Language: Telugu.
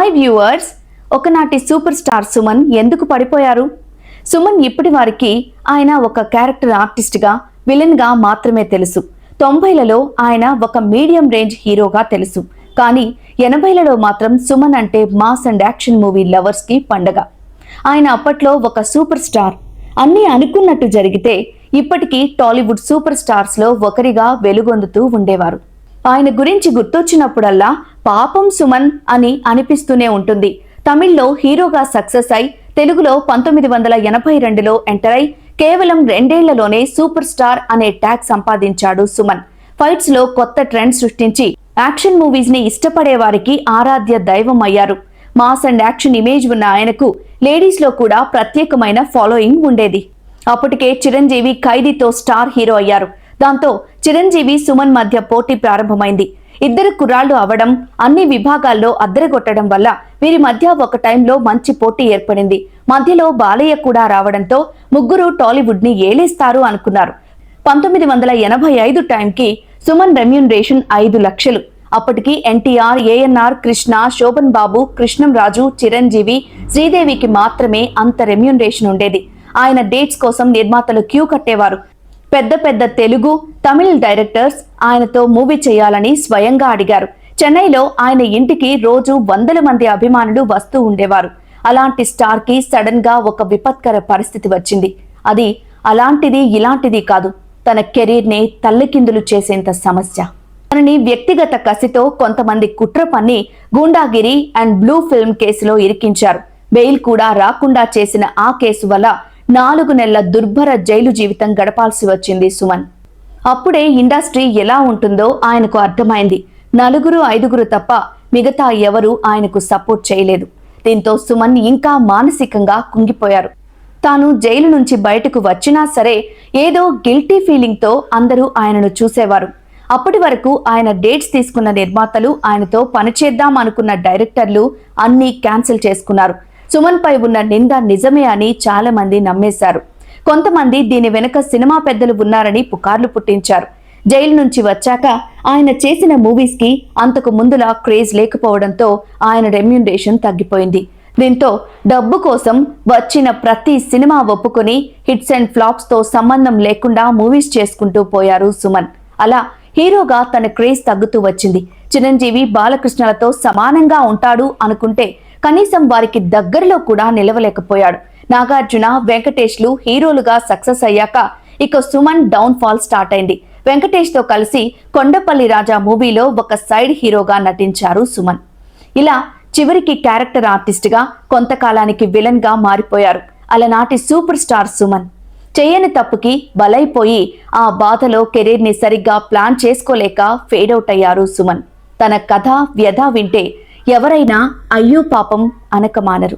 హాయ్ వ్యూవర్స్, ఒకనాటి సూపర్ స్టార్ సుమన్ ఎందుకు పడిపోయారు? సుమన్ ఇప్పటి వారికి ఆయన ఒక క్యారెక్టర్ ఆర్టిస్ట్గా, విలన్గా మాత్రమే తెలుసు. 90లలో ఆయన ఒక మీడియం రేంజ్ హీరోగా తెలుసు. కానీ 80లలో మాత్రం సుమన్ అంటే మాస్ అండ్ యాక్షన్ మూవీ లవర్స్కి పండగ. ఆయన అప్పట్లో ఒక సూపర్ స్టార్. అన్నీ అనుకున్నట్టు జరిగితే ఇప్పటికీ టాలీవుడ్ సూపర్ స్టార్స్లో ఒకరిగా వెలుగొందుతూ ఉండేవారు. ఆయన గురించి గుర్తొచ్చినప్పుడల్లా పాపం సుమన్ అని అనిపిస్తూనే ఉంటుంది. తమిళ్లో హీరోగా సక్సెస్ అయి తెలుగులో 1982లో ఎంటర్ అయి కేవలం 2 ఏళ్లలోనే సూపర్ స్టార్ అనే ట్యాగ్ సంపాదించాడు సుమన్. ఫైట్స్ లో కొత్త ట్రెండ్ సృష్టించి యాక్షన్ మూవీస్ ని ఇష్టపడే వారికి ఆరాధ్య దైవం అయ్యారు. మాస్ అండ్ యాక్షన్ ఇమేజ్ ఉన్న ఆయనకు లేడీస్ లో కూడా ప్రత్యేకమైన ఫాలోయింగ్ ఉండేది. అప్పటికే చిరంజీవి ఖైదీతో స్టార్ హీరో అయ్యారు. దాంతో చిరంజీవి సుమన్ మధ్య పోటీ ప్రారంభమైంది. ఇద్దరు కుర్రాళ్లు అవడం, అన్ని విభాగాల్లో అద్దరగొట్టడం వల్ల వీరి మధ్య ఒక టైంలో మంచి పోటీ ఏర్పడింది. మధ్యలో బాలయ్య కూడా రావడంతో ముగ్గురు టాలీవుడ్ ని ఏలేస్తారు అనుకున్నారు. 1985 టైంకి సుమన్ రెమ్యూనరేషన్ 5 లక్షలు. అప్పటికి ఎన్టీఆర్, ఏఎన్ఆర్, కృష్ణ, శోభన్ బాబు, కృష్ణం రాజు, చిరంజీవి, శ్రీదేవికి మాత్రమే అంత రెమ్యూనరేషన్ ఉండేది. ఆయన డేట్స్ కోసం నిర్మాతలు క్యూ కట్టేవారు. పెద్ద పెద్ద తెలుగు, తమిళ డైరెక్టర్స్ ఆయనతో మూవీ చేయాలని స్వయంగా అడిగారు. చెన్నైలో ఆయన ఇంటికి రోజు 100 మంది అభిమానులు వస్తూ ఉండేవారు. అలాంటి స్టార్ కి సడన్ గా ఒక విపత్కర పరిస్థితి వచ్చింది. అది అలాంటిది ఇలాంటిది కాదు, తన కెరీర్ ని తల్లకిందులు చేసేంత సమస్య. తనని వ్యక్తిగత కసితో కొంతమంది కుట్ర పన్ని గూండాగిరి అండ్ బ్లూ ఫిల్మ్ కేసులో ఇరికించారు. బెయిల్ కూడా రాకుండా చేసిన ఆ కేసు వల్ల 4 నెలల దుర్భర జైలు జీవితం గడపాల్సి వచ్చింది సుమన్. అప్పుడే ఇండస్ట్రీ ఎలా ఉంటుందో ఆయనకు అర్థమైంది. 4-5 తప్ప మిగతా ఎవరూ ఆయనకు సపోర్ట్ చేయలేదు. దీంతో సుమన్ ఇంకా మానసికంగా కుంగిపోయారు. తాను జైలు నుంచి బయటకు వచ్చినా సరే ఏదో గిల్టీ ఫీలింగ్ తో అందరూ ఆయనను చూసేవారు. అప్పటి వరకు ఆయన డేట్స్ తీసుకున్న నిర్మాతలు, ఆయనతో పనిచేద్దాం అనుకున్న డైరెక్టర్లు అన్నీ క్యాన్సిల్ చేసుకున్నారు. సుమన్ పై ఉన్న నింద నిజమే అని చాలా మంది నమ్మేశారు. కొంతమంది దీని వెనుక సినిమా పెద్దలు ఉన్నారని పుకార్లు పుట్టించారు. జైలు నుంచి వచ్చాక ఆయన చేసిన మూవీస్ కి అంతకు ముందులా క్రేజ్ లేకపోవడంతో ఆయన రెమ్యూనరేషన్ తగ్గిపోయింది. దీంతో డబ్బు కోసం వచ్చిన ప్రతి సినిమా ఒప్పుకొని హిట్స్ అండ్ ఫ్లాప్స్ తో సంబంధం లేకుండా మూవీస్ చేసుకుంటూ పోయారు సుమన్. అలా హీరోగా తన క్రేజ్ తగ్గుతూ వచ్చింది. చిరంజీవి, బాలకృష్ణలతో సమానంగా ఉంటాడు అనుకుంటే కనీసం వారికి దగ్గరలో కూడా నిలవలేకపోయాడు. నాగార్జున, వెంకటేష్లు హీరోలుగా సక్సెస్ అయ్యాక ఇక సుమన్ డౌన్ ఫాల్ స్టార్ట్ అయింది. వెంకటేష్ తో కలిసి కొండపల్లి రాజా మూవీలో ఒక సైడ్ హీరోగా నటించారు సుమన్. ఇలా చివరికి క్యారెక్టర్ ఆర్టిస్ట్ గా, కొంతకాలానికి విలన్ గా మారిపోయారు. అలనాటి సూపర్ స్టార్ సుమన్ చేయని తప్పుకి బలైపోయి ఆ బాధలో కెరీర్ ని సరిగ్గా ప్లాన్ చేసుకోలేక ఫేడ్ అవుట్ అయ్యారు సుమన్. తన కథ వ్యధ వింటే ఎవరైనా అయ్యో పాపం అనక మానరు.